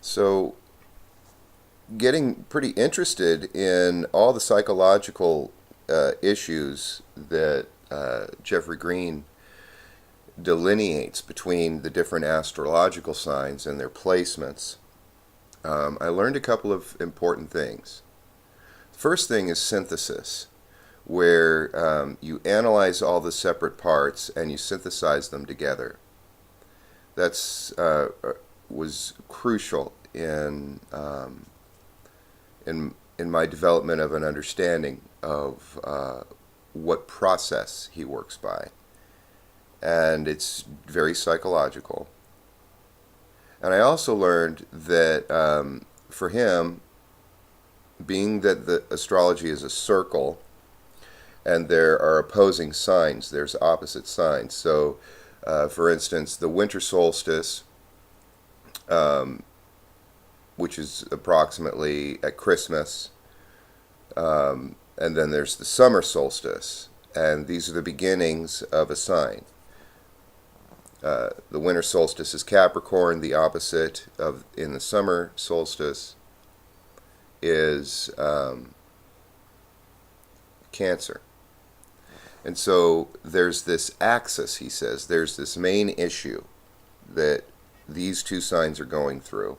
So, getting pretty interested in all the psychological issues that Jeffrey Green delineates between the different astrological signs and their placements. I learned a couple of important things. First thing is synthesis, where you analyze all the separate parts and you synthesize them together. That's was crucial in my development of an understanding of what process he works by, and it's very psychological. And I also learned that for him, being that the astrology is a circle and there are opposing signs, there's opposite signs. So, for instance, the winter solstice, um, which is approximately at Christmas, and then there's the summer solstice, and these are the beginnings of a sign. The winter solstice is Capricorn. The opposite of in the summer solstice is Cancer. And so there's this axis, he says, there's this main issue that these two signs are going through,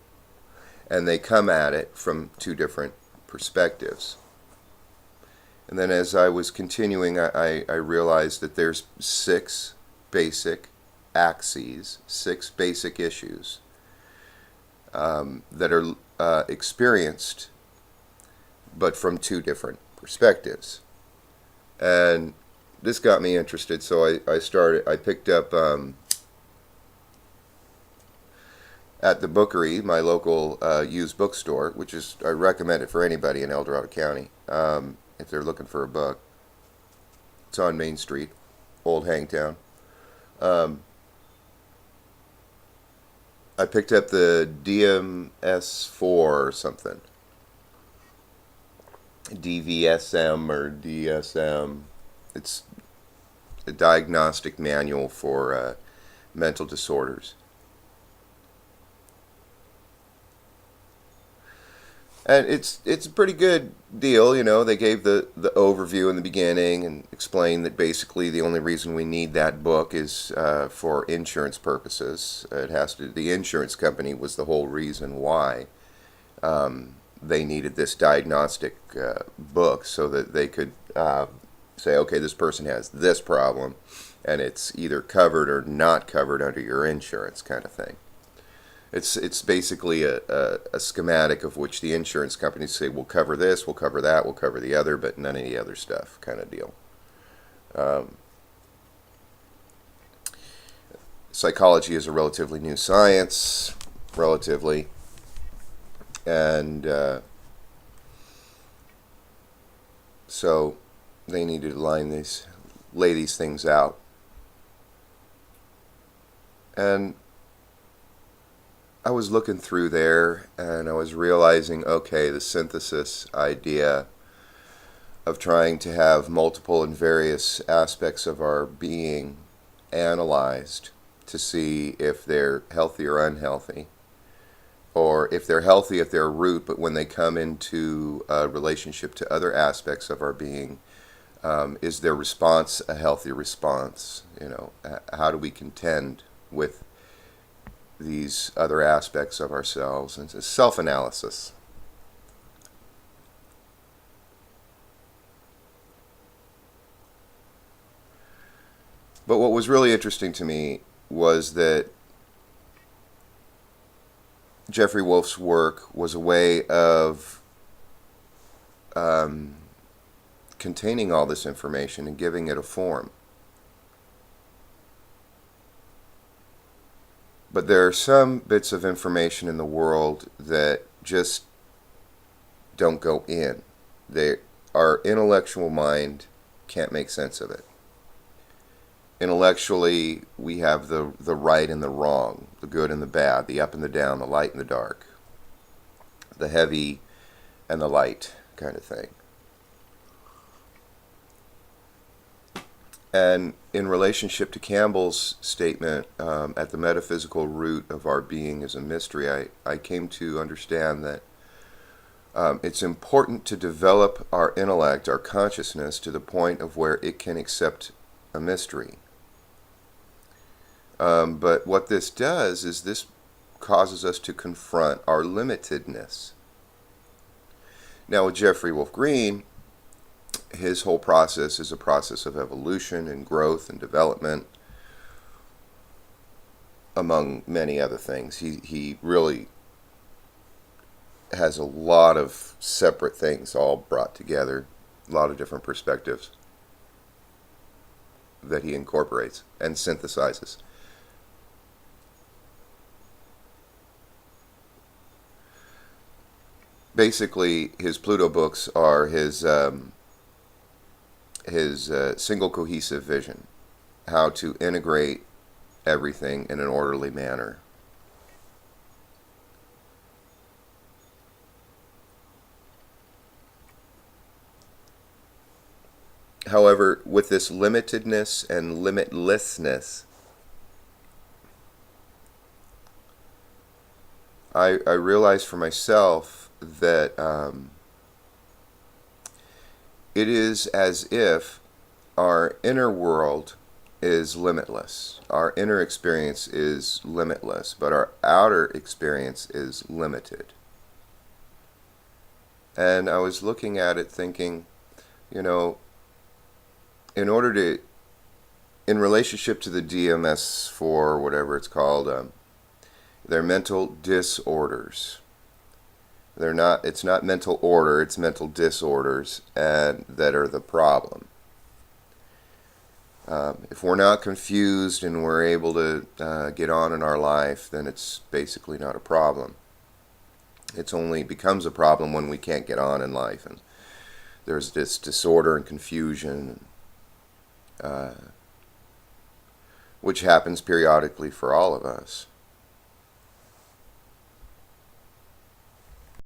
and they come at it from two different perspectives. And then as I was continuing, I realized that there's six basic axes, six basic issues that are experienced, but from two different perspectives. And this got me interested, so I picked up at the Bookery, my local used bookstore, which is, I recommend it for anybody in El Dorado County if they're looking for a book. It's on Main Street, Old Hangtown. Um, I picked up the DMS4 or something. DVSM or DSM. It's a diagnostic manual for mental disorders. And it's a pretty good deal, you know. They gave the overview in the beginning and explained that basically the only reason we need that book is for insurance purposes. It has to. The insurance company was the whole reason why they needed this diagnostic book so that they could say, okay, this person has this problem, and it's either covered or not covered under your insurance, kind of thing. It's basically a schematic of which the insurance companies say, we'll cover this, we'll cover that, we'll cover the other, but none of the other stuff, kind of deal. Um, Psychology is a relatively new science, relatively, and so they need to lay these things out. And I was looking through there and I was realizing, okay, the synthesis idea of trying to have multiple and various aspects of our being analyzed to see if they're healthy or unhealthy, or if they're healthy at their root, but when they come into a relationship to other aspects of our being, is their response a healthy response? You know, how do we contend with these other aspects of ourselves? And it's self-analysis. But what was really interesting to me was that Jeffrey Wolf's work was a way of um, containing all this information and giving it a form. But there are some bits of information in the world that just don't go in. Our intellectual mind can't make sense of it. Intellectually, we have the right and the wrong, the good and the bad, the up and the down, the light and the dark, the heavy and the light kind of thing. And in relationship to Campbell's statement, at the metaphysical root of our being is a mystery, I came to understand that it's important to develop our intellect, our consciousness, to the point of where it can accept a mystery. But what this does is this causes us to confront our limitedness. Now, with Jeffrey Wolf Green, his whole process is a process of evolution and growth and development, among many other things. He really has a lot of separate things all brought together, a lot of different perspectives that he incorporates and synthesizes. Basically, his Pluto books are his single cohesive vision, how to integrate everything in an orderly manner. However, with this limitedness and limitlessness, I realized for myself that it is as if our inner world is limitless. Our inner experience is limitless, but our outer experience is limited. And I was looking at it thinking, in order to, in relationship to the DMS-4, whatever it's called, they're mental disorders. It's not mental order, it's mental disorders, and that are the problem. If we're not confused and we're able to get on in our life, then it's basically not a problem. It only becomes a problem when we can't get on in life, and there's this disorder and confusion, which happens periodically for all of us.